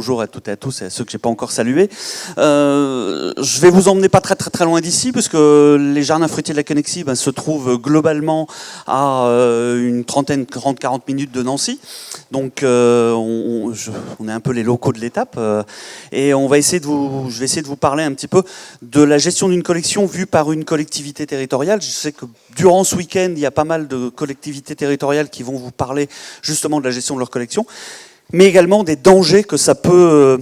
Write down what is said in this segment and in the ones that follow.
bonjour à toutes et à tous et à ceux que j'ai pas encore salués. Je vais vous emmener pas très loin d'ici, puisque les jardins fruitiers de la Connexie se trouvent globalement à une 30-40 minutes de Nancy. Donc on est un peu les locaux de l'étape, et je vais essayer de vous parler un petit peu de la gestion d'une collection vue par une collectivité territoriale. Je sais que durant ce week-end, il y a pas mal de collectivités territoriales qui vont vous parler justement de la gestion de leur collection, mais également des dangers que ça peut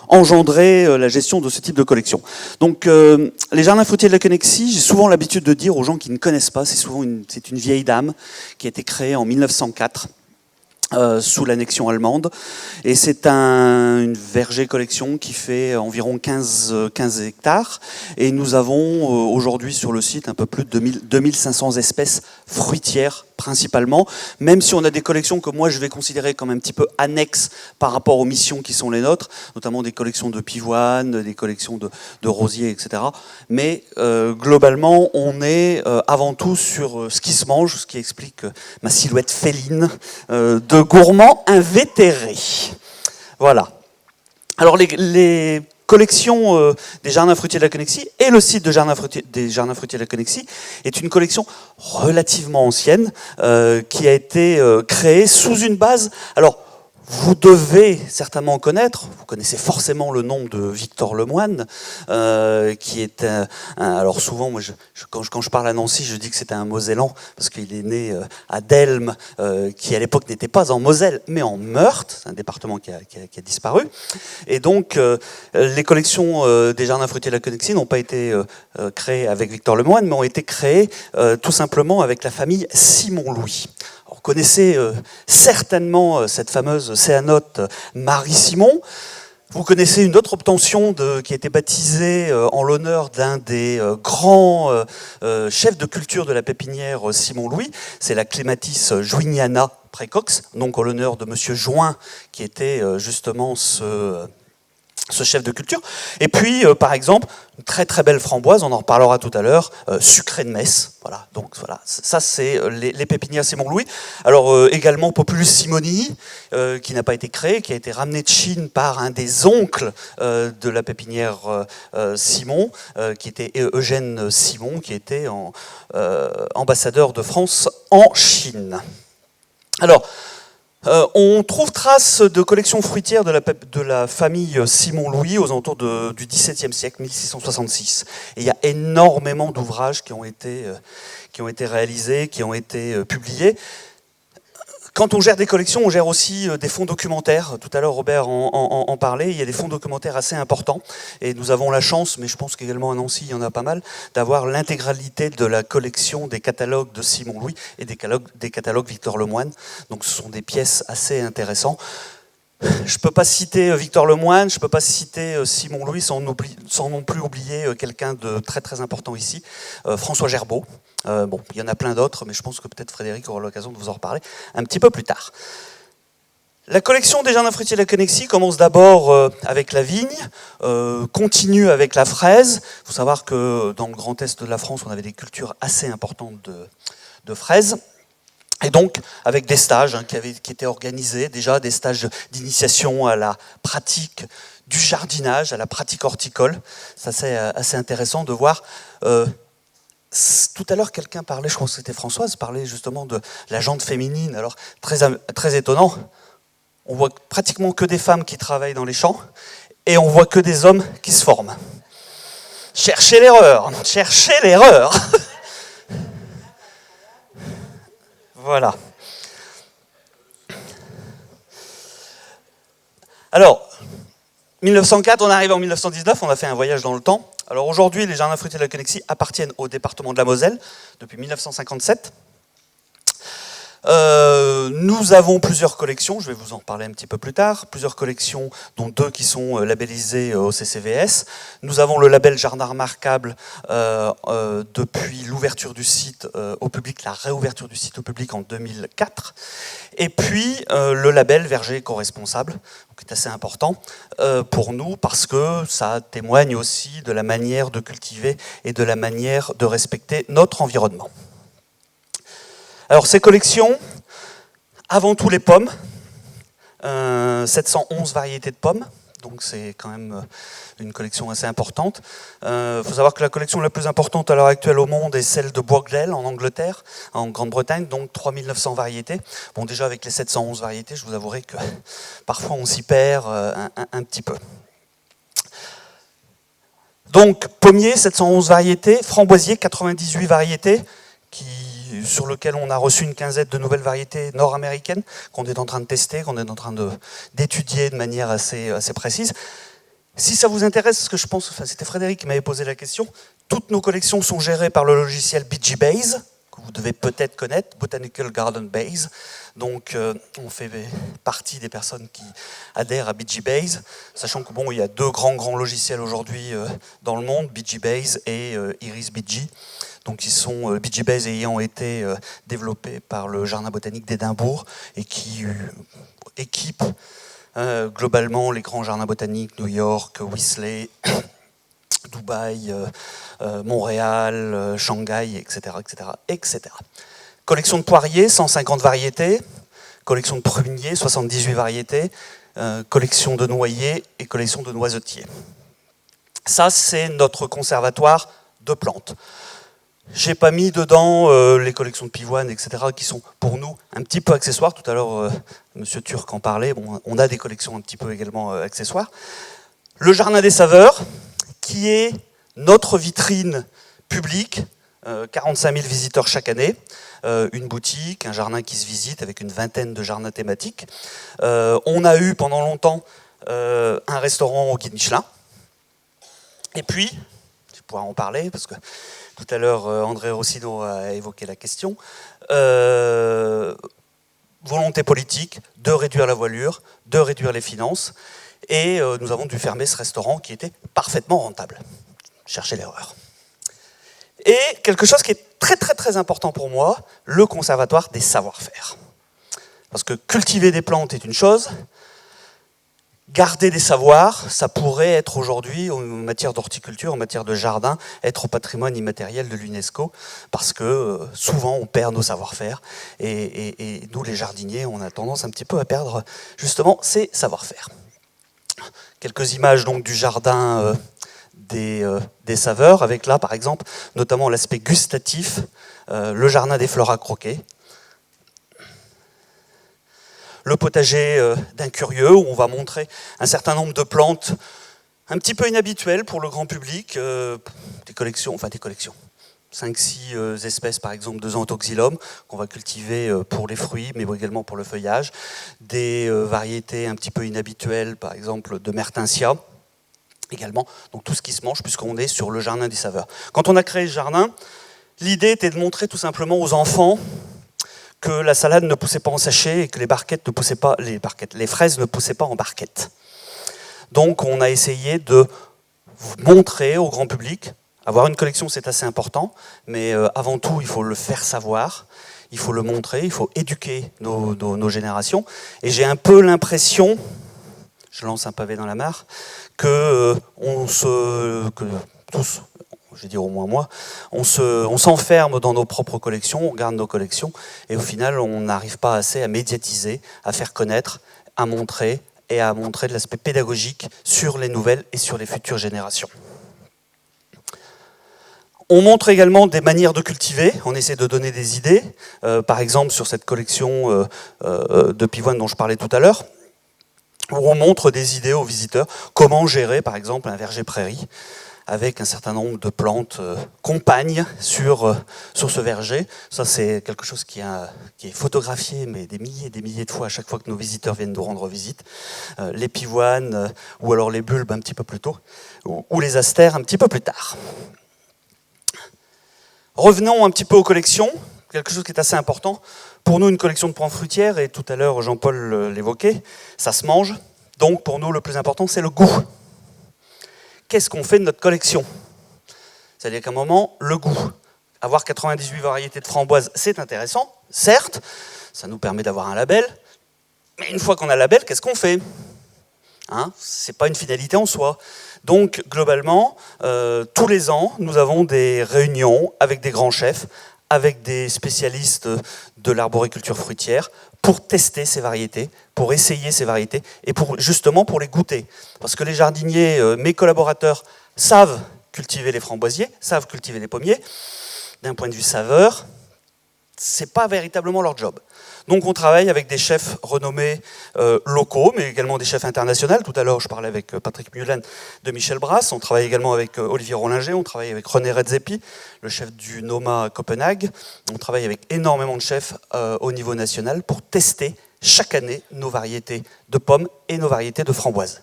engendrer la gestion de ce type de collection. Donc les jardins fruitiers de la Connexie, j'ai souvent l'habitude de dire aux gens qui ne connaissent pas, c'est une vieille dame qui a été créée en 1904. Sous l'annexion allemande, et c'est une verger collection qui fait environ 15 hectares, et nous avons aujourd'hui sur le site un peu plus de 2500 espèces fruitières principalement, même si on a des collections que moi je vais considérer comme un petit peu annexes par rapport aux missions qui sont les nôtres, notamment des collections de pivoine, des collections de rosiers, etc. Mais globalement, on est avant tout sur ce qui se mange, ce qui explique ma silhouette féline de gourmand invétéré. Voilà. Alors les collection des jardins fruitiers de la Connexie et le site des jardins fruitiers de la Connexie est une collection relativement ancienne qui a été créée sous une base. Alors, vous devez certainement connaître, vous connaissez forcément le nom de Victor Lemoine, qui est alors souvent, moi, quand je parle à Nancy, je dis que c'était un Mosellan, parce qu'il est né à Delme, qui à l'époque n'était pas en Moselle, mais en Meurthe, c'est un département qui a disparu. Et donc, les collections des jardins fruitiers de la Connexie n'ont pas été créées avec Victor Lemoine, mais ont été créées tout simplement avec la famille Simon-Louis. Vous connaissez certainement cette fameuse céanote Marie Simon. Vous connaissez une autre obtention qui a été baptisée en l'honneur d'un des grands chefs de culture de la pépinière Simon-Louis. C'est la Clématis juiniana précox, donc en l'honneur de Monsieur Join, qui était justement ce chef de culture. Et puis, par exemple, une très belle framboise, on en reparlera tout à l'heure, sucrée de Metz. Voilà, donc voilà, ça c'est les pépinières Simon-Louis. Alors également Populus simoni, qui n'a pas été créé, qui a été ramené de Chine par un des oncles de la pépinière Simon, qui était Eugène Simon, qui était ambassadeur de France en Chine. Alors, on trouve trace de collections fruitières de la famille Simon-Louis aux alentours du XVIIe siècle, 1666. Et il y a énormément d'ouvrages qui ont été réalisés, qui ont été publiés. Quand on gère des collections, on gère aussi des fonds documentaires. Tout à l'heure, Robert en parlait. Il y a des fonds documentaires assez importants. Et nous avons la chance, mais je pense qu'également à Nancy, il y en a pas mal, d'avoir l'intégralité de la collection des catalogues de Simon-Louis et des catalogues Victor Lemoine. Donc ce sont des pièces assez intéressantes. Je ne peux pas citer Victor Lemoine, je ne peux pas citer Simon-Louis sans non plus oublier quelqu'un de très important ici, François Gerbaud. Bon, il y en a plein d'autres, mais je pense que peut-être Frédéric aura l'occasion de vous en reparler un petit peu plus tard. La collection des jardins fruitiers de la Connexie commence d'abord avec la vigne, continue avec la fraise. Il faut savoir que dans le Grand Est de la France, on avait des cultures assez importantes de fraises. Et donc, avec des stages qui étaient organisés, déjà des stages d'initiation à la pratique du jardinage, à la pratique horticole. Ça, c'est assez intéressant de voir. Tout à l'heure, quelqu'un parlait, je crois que c'était Françoise, parlait justement de la jante féminine. Alors, très étonnant, on voit pratiquement que des femmes qui travaillent dans les champs et on voit que des hommes qui se forment. Cherchez l'erreur. Voilà. Alors, 1904, on arrive en 1919, on a fait un voyage dans le temps. Alors aujourd'hui, les jardins fruitiers de la Connexie appartiennent au département de la Moselle depuis 1957. Nous avons plusieurs collections, je vais vous en parler un petit peu plus tard, plusieurs collections, dont 2 qui sont labellisées au CCVS. Nous avons le label Jardin Remarquable depuis l'ouverture du site au public, la réouverture du site au public en 2004. Et puis le label Verger éco-responsable, qui est assez important pour nous parce que ça témoigne aussi de la manière de cultiver et de la manière de respecter notre environnement. Alors ces collections, avant tout les pommes, 711 variétés de pommes, donc c'est quand même une collection assez importante. Il faut savoir que la collection la plus importante à l'heure actuelle au monde est celle de Brochdale en Angleterre, en Grande-Bretagne, donc 3900 variétés. Bon, déjà avec les 711 variétés, je vous avouerai que parfois on s'y perd un petit peu. Donc pommier, 711 variétés, framboisier, 98 variétés, sur lequel on a reçu une quinzaine de nouvelles variétés nord-américaines qu'on est en train de tester, qu'on est en train d'étudier de manière assez précise. Si ça vous intéresse, ce que je pense, enfin, c'était Frédéric qui m'avait posé la question, toutes nos collections sont gérées par le logiciel BGBase, que vous devez peut-être connaître, Botanical Garden Base. Donc on fait partie des personnes qui adhèrent à BGBase, sachant que bon, il y a deux grands logiciels aujourd'hui dans le monde, BGBase et IrisBG. Donc ils sont BGBase ayant été développés par le Jardin botanique d'Édimbourg et qui équipe globalement les grands jardins botaniques, New York, Whistler, Dubaï, Montréal, Shanghai, etc., etc., etc. Collection de poiriers, 150 variétés. Collection de pruniers, 78 variétés. Collection de noyers et collection de noisetiers. Ça, c'est notre conservatoire de plantes. J'ai pas mis dedans les collections de pivoines, etc., qui sont pour nous un petit peu accessoires. Tout à l'heure, Monsieur Turc en parlait. Bon, on a des collections un petit peu également accessoires. Le Jardin des Saveurs, qui est notre vitrine publique, 45 000 visiteurs chaque année, une boutique, un jardin qui se visite avec une vingtaine de jardins thématiques. On a eu pendant longtemps un restaurant au guide Michelin. Et puis, je pourrais en parler parce que tout à l'heure André Rossino a évoqué la question, volonté politique de réduire la voilure, de réduire les finances, et nous avons dû fermer ce restaurant qui était parfaitement rentable. Cherchez l'erreur. Et quelque chose qui est très important pour moi, le conservatoire des savoir-faire. Parce que cultiver des plantes est une chose, garder des savoirs, ça pourrait être aujourd'hui, en matière d'horticulture, en matière de jardin, être au patrimoine immatériel de l'UNESCO, parce que souvent on perd nos savoir-faire, et nous les jardiniers, on a tendance un petit peu à perdre justement ces savoir-faire. Quelques images donc du jardin des saveurs, avec là par exemple notamment l'aspect gustatif, le jardin des fleurs à croquer, le potager d'un curieux où on va montrer un certain nombre de plantes un petit peu inhabituelles pour le grand public, des collections, 5-6 espèces par exemple de Xanthoxylum qu'on va cultiver pour les fruits mais également pour le feuillage, des variétés un petit peu inhabituelles par exemple de Mertensia également, donc tout ce qui se mange puisqu'on est sur le jardin des saveurs. Quand on a créé ce jardin, l'idée était de montrer tout simplement aux enfants que la salade ne poussait pas en sachet et que les fraises ne poussaient pas en barquette. Donc on a essayé de montrer au grand public, avoir une collection c'est assez important, mais avant tout il faut le faire savoir, il faut le montrer, il faut éduquer nos générations. Et j'ai un peu l'impression, je lance un pavé dans la mare, que tous, je vais dire au moins moi, on s'enferme dans nos propres collections, on garde nos collections, et au final on n'arrive pas assez à médiatiser, à faire connaître, à montrer, et à montrer de l'aspect pédagogique sur les nouvelles et sur les futures générations. On montre également des manières de cultiver, on essaie de donner des idées, par exemple sur cette collection de pivoines dont je parlais tout à l'heure, où on montre des idées aux visiteurs, comment gérer par exemple un verger prairie, avec un certain nombre de plantes compagnes sur ce verger. Ça c'est quelque chose qui est photographié mais des milliers et des milliers de fois à chaque fois que nos visiteurs viennent nous rendre visite. Les pivoines, ou alors les bulbes un petit peu plus tôt, ou les astères un petit peu plus tard. Revenons un petit peu aux collections, quelque chose qui est assez important. Pour nous, une collection de plantes fruitières, et tout à l'heure Jean-Paul l'évoquait, ça se mange. Donc pour nous, le plus important, c'est le goût. Qu'est-ce qu'on fait de notre collection? C'est-à-dire qu'à un moment, le goût. Avoir 98 variétés de framboises, c'est intéressant, certes, ça nous permet d'avoir un label, mais une fois qu'on a le label, qu'est-ce qu'on fait? C'est pas une finalité en soi. Donc globalement, tous les ans, nous avons des réunions avec des grands chefs, avec des spécialistes de l'arboriculture fruitière, pour tester ces variétés, pour essayer ces variétés, et justement pour les goûter. Parce que les jardiniers, mes collaborateurs, savent cultiver les framboisiers, savent cultiver les pommiers. D'un point de vue saveur, c'est pas véritablement leur job. Donc on travaille avec des chefs renommés locaux, mais également des chefs internationaux. Tout à l'heure, je parlais avec Patrick Mullen de Michel Brasse. On travaille également avec Olivier Rollinger. On travaille avec René Redzepi, le chef du Noma à Copenhague. On travaille avec énormément de chefs au niveau national pour tester chaque année nos variétés de pommes et nos variétés de framboises.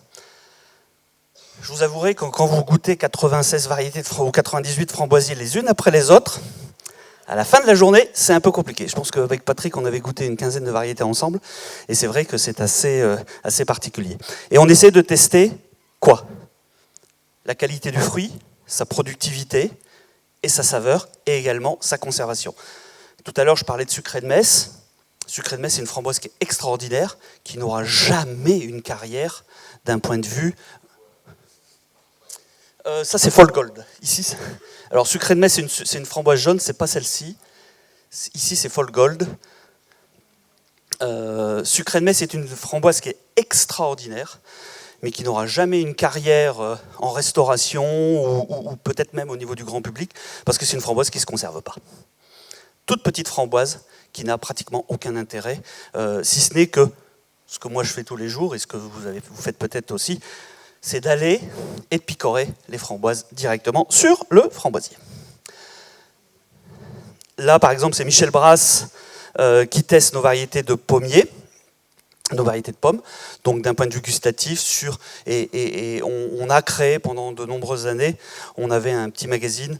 Je vous avouerai que quand vous goûtez 96 variétés ou 98 framboisiers les unes après les autres, à la fin de la journée, c'est un peu compliqué. Je pense qu'avec Patrick, on avait goûté une quinzaine de variétés ensemble, et c'est vrai que c'est assez particulier. Et on essaie de tester quoi? La qualité du fruit, sa productivité et sa saveur, et également sa conservation. Tout à l'heure, je parlais de Sucré de Metz. Sucré de Metz, c'est une framboise qui est extraordinaire, qui n'aura jamais une carrière d'un point de vue... ça, c'est Folk Gold. Ici, alors, Sucré de Metz, c'est une framboise jaune, c'est pas celle-ci. Ici, c'est Folk Gold. Sucré de Metz, c'est une framboise qui est extraordinaire, mais qui n'aura jamais une carrière en restauration ou peut-être même au niveau du grand public, parce que c'est une framboise qui ne se conserve pas. Toute petite framboise qui n'a pratiquement aucun intérêt, si ce n'est que ce que moi je fais tous les jours et ce que vous faites peut-être aussi, c'est d'aller et de picorer les framboises directement sur le framboisier. Là, par exemple, c'est Michel Brasse qui teste nos variétés de pommiers, nos variétés de pommes. Donc, d'un point de vue gustatif, on a créé pendant de nombreuses années, on avait un petit magazine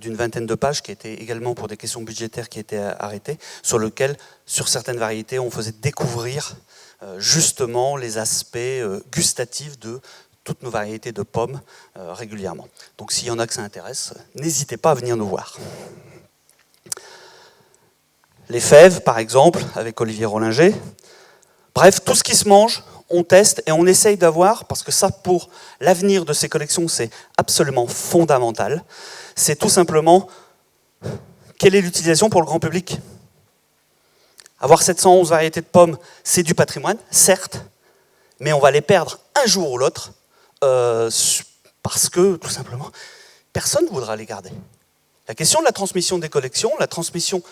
d'une vingtaine de pages qui était également pour des questions budgétaires qui étaient arrêtées, sur lequel, sur certaines variétés, on faisait découvrir justement les aspects gustatifs de toutes nos variétés de pommes régulièrement. Donc s'il y en a que ça intéresse, n'hésitez pas à venir nous voir. Les fèves, par exemple, avec Olivier Rollinger. Bref, tout ce qui se mange, on teste et on essaye d'avoir, parce que ça, pour l'avenir de ces collections, c'est absolument fondamental. C'est tout simplement, quelle est l'utilisation pour le grand public? Avoir 711 variétés de pommes, c'est du patrimoine, certes, mais on va les perdre un jour ou l'autre, parce que, tout simplement, personne ne voudra les garder. La question de la transmission des collections, la transmission,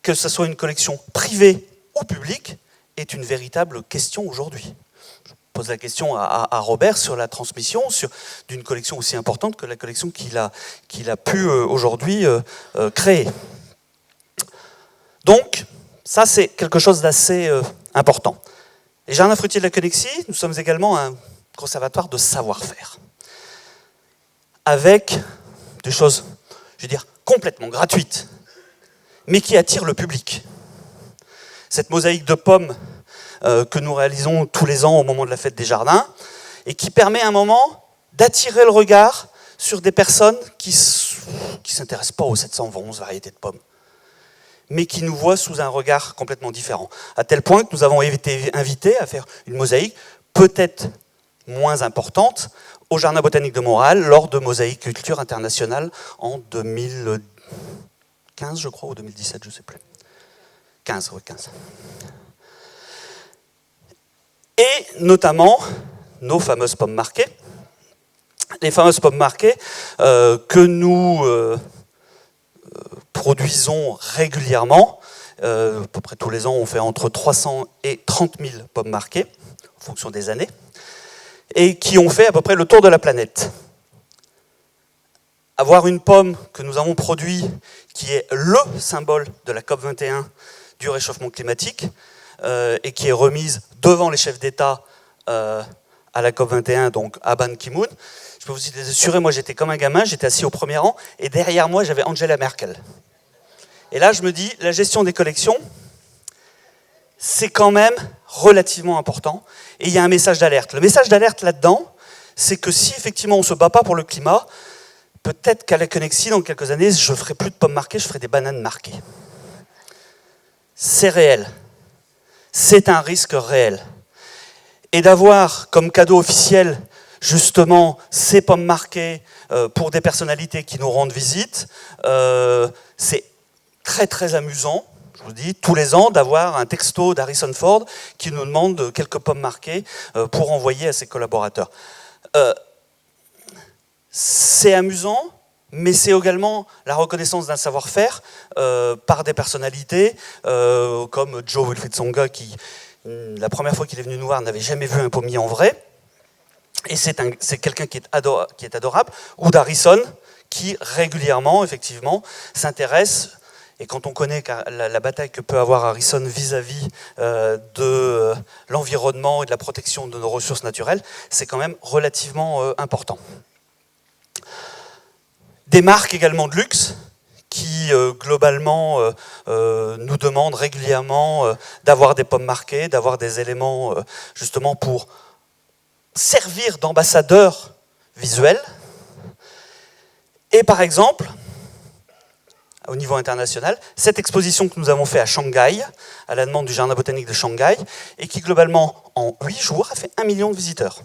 que ce soit une collection privée ou publique, est une véritable question aujourd'hui. Je pose la question à Robert sur la transmission d'une collection aussi importante que la collection qu'il a pu aujourd'hui créer. Donc, ça c'est quelque chose d'assez important. Les jardins fruitiers de la Connexie, nous sommes également un conservatoire de savoir-faire, avec des choses, je veux dire, complètement gratuites, mais qui attirent le public. Cette mosaïque de pommes que nous réalisons tous les ans au moment de la fête des jardins, et qui permet à un moment d'attirer le regard sur des personnes qui ne s'intéressent pas aux 711 variétés de pommes, mais qui nous voient sous un regard complètement différent. À tel point que nous avons été invités à faire une mosaïque peut-être moins importante au Jardin botanique de Montréal lors de Mosaïque Culture Internationale en 2015, je crois, ou 2017, je ne sais plus. 15, oui, 15. Et notamment nos fameuses pommes marquées. Les fameuses pommes marquées que nous produisons régulièrement. À peu près tous les ans, on fait entre 300 et 30 000 pommes marquées, en fonction des années, et qui ont fait à peu près le tour de la planète. Avoir une pomme que nous avons produite, qui est le symbole de la COP21 du réchauffement climatique, et qui est remise devant les chefs d'État à la COP21, donc à Ban Ki-moon. Je peux vous assurer, moi j'étais comme un gamin, j'étais assis au premier rang, et derrière moi j'avais Angela Merkel. Et là je me dis, la gestion des collections, c'est quand même relativement important, et il y a un message d'alerte. Le message d'alerte là-dedans, c'est que si effectivement on ne se bat pas pour le climat, peut-être qu'à la Connexie, dans quelques années, je ne ferai plus de pommes marquées, je ferai des bananes marquées. C'est réel. C'est un risque réel. Et d'avoir comme cadeau officiel, justement, ces pommes marquées pour des personnalités qui nous rendent visite, c'est très très amusant. je vous dis, tous les ans, d'avoir un texto d'Harrison Ford qui nous demande quelques pommes marquées pour envoyer à ses collaborateurs. C'est amusant, mais c'est également la reconnaissance d'un savoir-faire par des personnalités comme Joe Wilfried Tsonga, qui, la première fois qu'il est venu nous voir, n'avait jamais vu un pommier en vrai. Et c'est quelqu'un qui est adorable, ou d'Harrison, qui régulièrement, effectivement, s'intéresse. Et quand on connaît la bataille que peut avoir Harrison vis-à-vis de l'environnement et de la protection de nos ressources naturelles, c'est quand même relativement important. Des marques également de luxe qui, globalement, nous demandent régulièrement d'avoir des pommes marquées, d'avoir des éléments, justement, pour servir d'ambassadeur visuel. Et par exemple, au niveau international, cette exposition que nous avons faite à Shanghai, à la demande du Jardin botanique de Shanghai, et qui globalement, en 8 jours, a fait 1 million de visiteurs.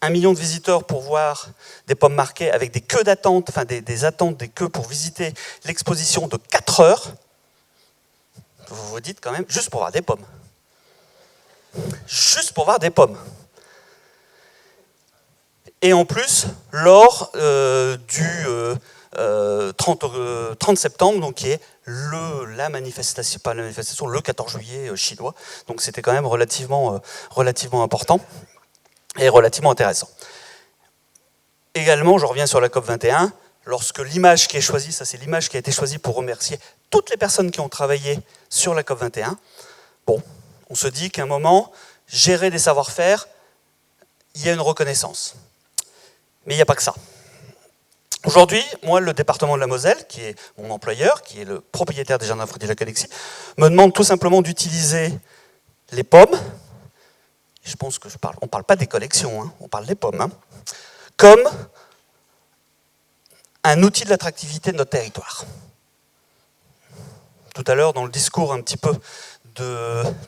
1 million de visiteurs pour voir des pommes marquées avec des queues d'attente, enfin des attentes, des queues pour visiter l'exposition de 4 heures. Vous vous dites quand même, juste pour voir des pommes. Juste pour voir des pommes. Et en plus, lors du 30 septembre, donc qui est la manifestation, pas la manifestation, le 14 juillet chinois. Donc c'était quand même relativement important et relativement intéressant. Également, je reviens sur la COP21, lorsque l'image qui est choisie, ça c'est l'image qui a été choisie pour remercier toutes les personnes qui ont travaillé sur la COP21. Bon, on se dit qu'à un moment, gérer des savoir-faire, il y a une reconnaissance. Mais il n'y a pas que ça. Aujourd'hui, moi, le département de la Moselle, qui est mon employeur, qui est le propriétaire des jardins fruitiers de la Connexie, me demande tout simplement d'utiliser les pommes, je pense que on ne parle pas des collections, hein, on parle des pommes, hein, comme un outil de l'attractivité de notre territoire. Tout à l'heure, dans le discours un petit peu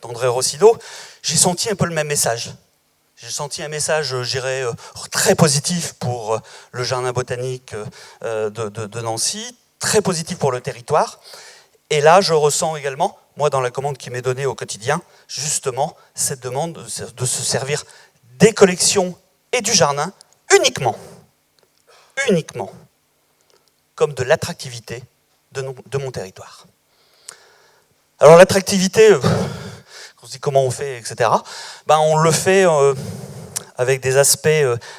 d'André Rossido, j'ai senti un peu le même message. J'ai senti un message, je dirais, très positif pour le jardin botanique de Nancy, très positif pour le territoire. Et là, je ressens également, moi, dans la commande qui m'est donnée au quotidien, justement, cette demande de se servir des collections et du jardin uniquement, comme de l'attractivité de mon territoire. Alors l'attractivité, on se dit comment on fait, etc. Ben, on le fait avec des aspects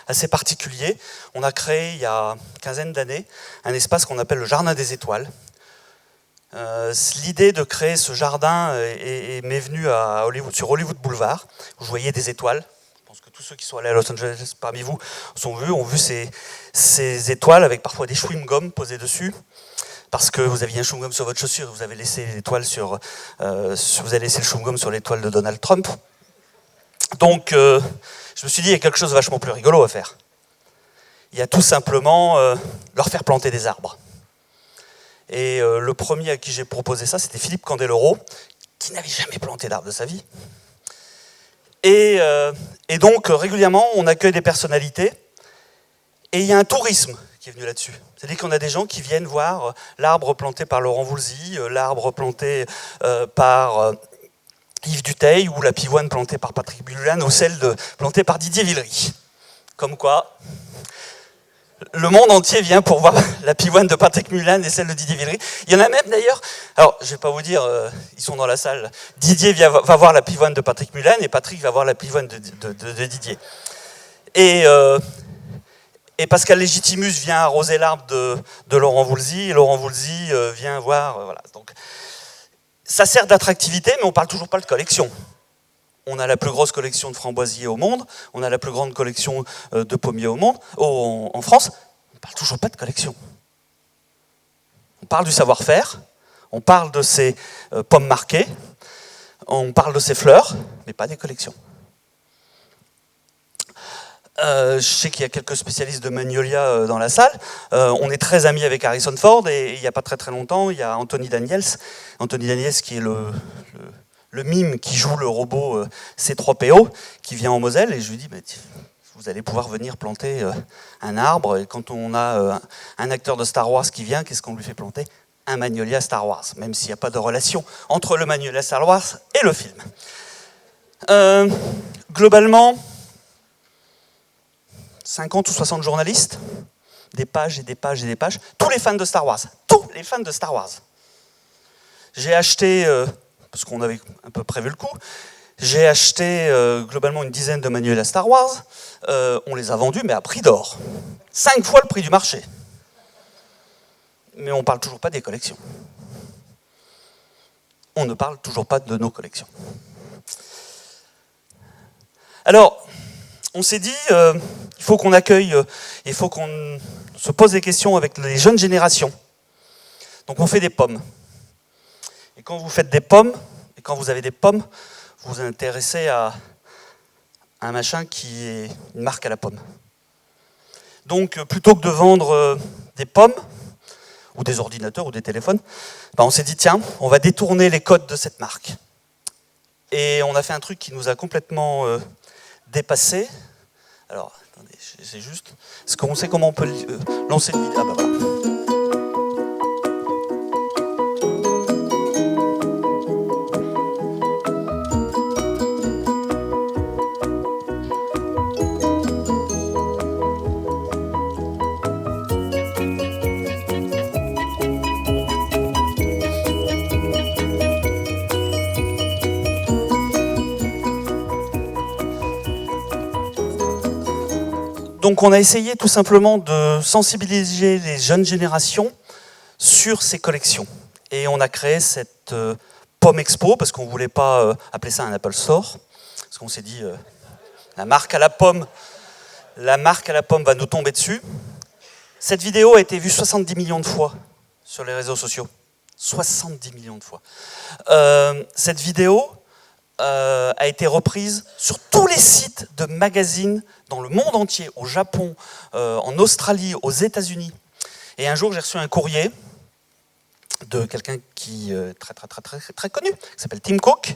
assez particuliers. On a créé, il y a une quinzaine d'années, un espace qu'on appelle le Jardin des Étoiles. L'idée de créer ce jardin m'est venue sur Hollywood Boulevard, où je voyais des étoiles. Je pense que tous ceux qui sont allés à Los Angeles parmi vous ont vu ces étoiles avec parfois des chewing-gums posés dessus. Parce que vous aviez un chewing-gum sur votre chaussure, vous avez laissé l'étoile vous avez laissé le chewing-gum sur l'étoile de Donald Trump. Donc, je me suis dit, il y a quelque chose de vachement plus rigolo à faire. Il y a tout simplement leur faire planter des arbres. Et le premier à qui j'ai proposé ça, c'était Philippe Candeloro, qui n'avait jamais planté d'arbre de sa vie. Et donc, régulièrement, on accueille des personnalités, et il y a un tourisme qui est venu là-dessus. C'est-à-dire qu'on a des gens qui viennent voir l'arbre planté par Laurent Voulzy, l'arbre planté par Yves Duteil, ou la pivoine plantée par Patrick Bululane, ou celle plantée par Didier Villery. Comme quoi, le monde entier vient pour voir la pivoine de Patrick Bululane et celle de Didier Villery. Il y en a même d'ailleurs, alors je ne vais pas vous dire, ils sont dans la salle, Didier va voir la pivoine de Patrick Bululane et Patrick va voir la pivoine de Didier. Et Pascal Légitimus vient arroser l'arbre de Laurent Voulzy, et Laurent Voulzy vient voir. Voilà. Donc, ça sert d'attractivité, mais on ne parle toujours pas de collection. On a la plus grosse collection de framboisiers au monde, on a la plus grande collection de pommiers au monde, en France, on ne parle toujours pas de collection. On parle du savoir-faire, on parle de ces pommes marquées, on parle de ces fleurs, mais pas des collections. Je sais qu'il y a quelques spécialistes de Magnolia dans la salle. On est très amis avec Harrison Ford, et il n'y a pas très très longtemps, il y a Anthony Daniels qui est le mime qui joue le robot C3PO, qui vient en Moselle, et je lui dis, vous allez pouvoir venir planter un arbre, et quand on a un acteur de Star Wars qui vient, qu'est-ce qu'on lui fait planter? un Magnolia Star Wars, même s'il n'y a pas de relation entre le Magnolia Star Wars et le film. Globalement, 50 ou 60 journalistes, des pages et des pages et des pages, tous les fans de Star Wars, tous les fans de Star Wars. J'ai acheté, parce qu'on avait un peu prévu le coup, j'ai acheté globalement une dizaine de manuels à Star Wars, on les a vendus mais à prix d'or. 5 fois le prix du marché. Mais on ne parle toujours pas des collections. On ne parle toujours pas de nos collections. Alors, on s'est dit, il faut qu'on accueille, il faut qu'on se pose des questions avec les jeunes générations. Donc on fait des pommes. Et quand vous faites des pommes, et quand vous avez des pommes, vous vous intéressez à un machin qui est une marque à la pomme. Donc plutôt que de vendre des pommes, ou des ordinateurs, ou des téléphones, ben on s'est dit, tiens, on va détourner les codes de cette marque. Et on a fait un truc qui nous a complètement dépassé. Alors, attendez, c'est juste... Est-ce qu'on sait comment on peut lancer une vidéo? Ah bah voilà. Donc on a essayé tout simplement de sensibiliser les jeunes générations sur ces collections. Et on a créé cette Pomme Expo, parce qu'on ne voulait pas appeler ça un Apple Store, parce qu'on s'est dit, la marque à la pomme va nous tomber dessus. Cette vidéo a été vue 70 millions de fois sur les réseaux sociaux. 70 millions de fois. Cette vidéo a été reprise sur tous les sites de magazines dans le monde entier, au Japon, en Australie, aux États-Unis. Et un jour, j'ai reçu un courrier de quelqu'un qui est très connu, qui s'appelle Tim Cook.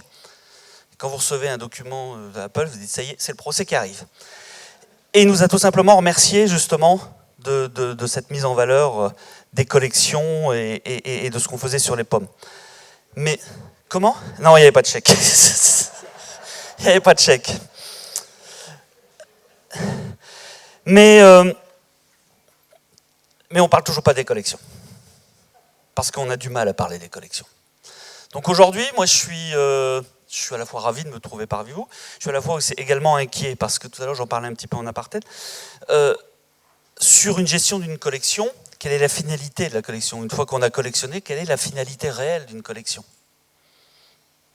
Quand vous recevez un document d'Apple, vous dites, ça y est, c'est le procès qui arrive. Et il nous a tout simplement remercié, justement, de cette mise en valeur des collections et de ce qu'on faisait sur les pommes. Mais, comment? Non, il n'y avait pas de chèque. Il n'y avait pas de chèque. Mais on ne parle toujours pas des collections. Parce qu'on a du mal à parler des collections. Donc aujourd'hui, moi je suis à la fois ravi de me trouver parmi vous, je suis à la fois aussi également inquiet, parce que tout à l'heure j'en parlais un petit peu en aparté, sur une gestion d'une collection, quelle est la finalité de la collection? Une fois qu'on a collectionné, quelle est la finalité réelle d'une collection?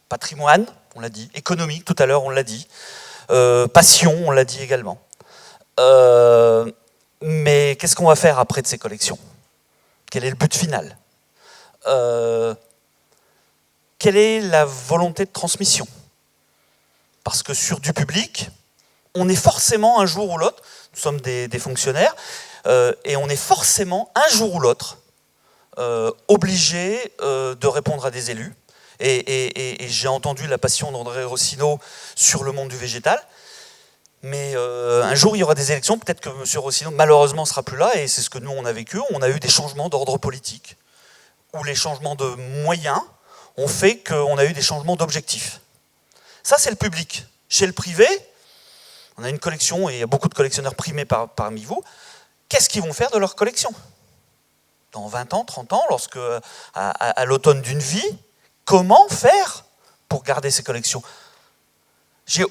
Patrimoine, on l'a dit, économique, tout à l'heure on l'a dit, passion, on l'a dit également. Mais qu'est-ce qu'on va faire après de ces collections? Quel est le but final? Quelle est la volonté de transmission? Parce que sur du public, on est forcément un jour ou l'autre, nous sommes des fonctionnaires, et on est forcément un jour ou l'autre obligé de répondre à des élus. Et j'ai entendu la passion d'André Rossino sur le monde du végétal. Mais un jour, il y aura des élections, peut-être que M. Rossino, malheureusement, ne sera plus là, et c'est ce que nous, on a vécu. On a eu des changements d'ordre politique, où les changements de moyens ont fait qu'on a eu des changements d'objectifs. Ça, c'est le public. Chez le privé, on a une collection, et il y a beaucoup de collectionneurs primés parmi vous. Qu'est-ce qu'ils vont faire de leur collection? Dans 20 ans, 30 ans, lorsque, à l'automne d'une vie, comment faire pour garder ces collections?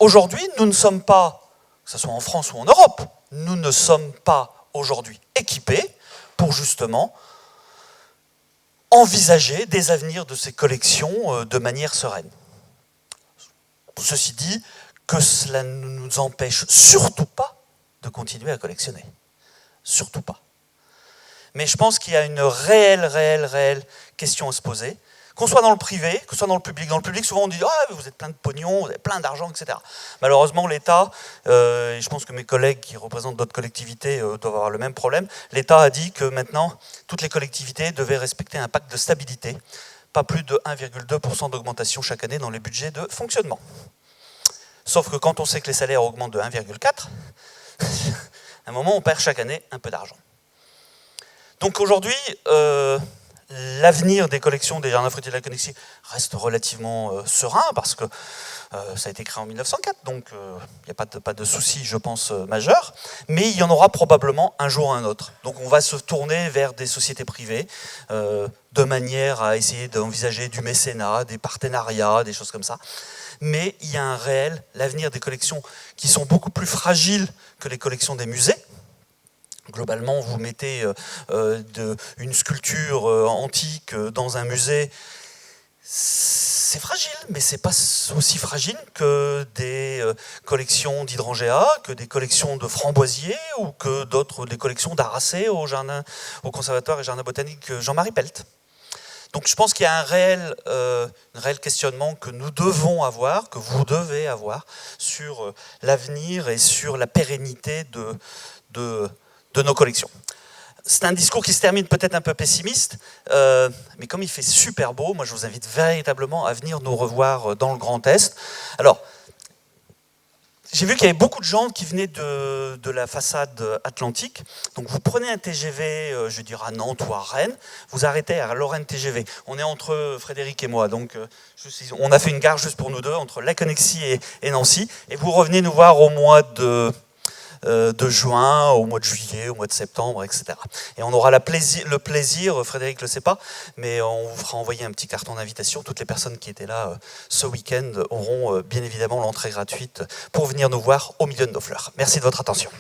Aujourd'hui, nous ne sommes pas, que ce soit en France ou en Europe, nous ne sommes pas aujourd'hui équipés pour justement envisager des avenirs de ces collections de manière sereine. Ceci dit, que cela ne nous empêche surtout pas de continuer à collectionner. Surtout pas. Mais je pense qu'il y a une réelle question à se poser. Qu'on soit dans le privé, que ce soit dans le public. Dans le public, souvent on dit « Ah, vous êtes plein de pognon, vous avez plein d'argent, etc. » Malheureusement, l'État, et je pense que mes collègues qui représentent d'autres collectivités doivent avoir le même problème, l'État a dit que maintenant, toutes les collectivités devaient respecter un pacte de stabilité, pas plus de 1,2% d'augmentation chaque année dans les budgets de fonctionnement. Sauf que quand on sait que les salaires augmentent de 1,4, à un moment, on perd chaque année un peu d'argent. Donc aujourd'hui, l'avenir des collections des Jardins fruitiers de la Connexie reste relativement serein, parce que ça a été créé en 1904, donc il n'y a pas de souci, je pense, majeur. Mais il y en aura probablement un jour ou un autre. Donc on va se tourner vers des sociétés privées, de manière à essayer d'envisager du mécénat, des partenariats, des choses comme ça. Mais il y a un réel, l'avenir des collections qui sont beaucoup plus fragiles que les collections des musées. Globalement, vous mettez une sculpture antique dans un musée, c'est fragile, mais c'est pas aussi fragile que des collections d'hydrangeas, que des collections de framboisiers ou que des collections d'aracées au conservatoire et jardin botanique Jean-Marie Pelt. Donc je pense qu'il y a un réel questionnement que nous devons avoir, que vous devez avoir, sur l'avenir et sur la pérennité de nos collections. C'est un discours qui se termine peut-être un peu pessimiste, mais comme il fait super beau, moi je vous invite véritablement à venir nous revoir dans le Grand Est. Alors, j'ai vu qu'il y avait beaucoup de gens qui venaient de la façade atlantique. Donc vous prenez un TGV, je veux dire à Nantes ou à Rennes, vous arrêtez à Lorraine TGV. On est entre Frédéric et moi, donc on a fait une gare juste pour nous deux, entre La Connexie et Nancy, et vous revenez nous voir au mois de juin, au mois de juillet, au mois de septembre, etc. Et on aura le plaisir, Frédéric ne le sait pas, mais on vous fera envoyer un petit carton d'invitation. Toutes les personnes qui étaient là ce week-end auront bien évidemment l'entrée gratuite pour venir nous voir au milieu de nos fleurs. Merci de votre attention.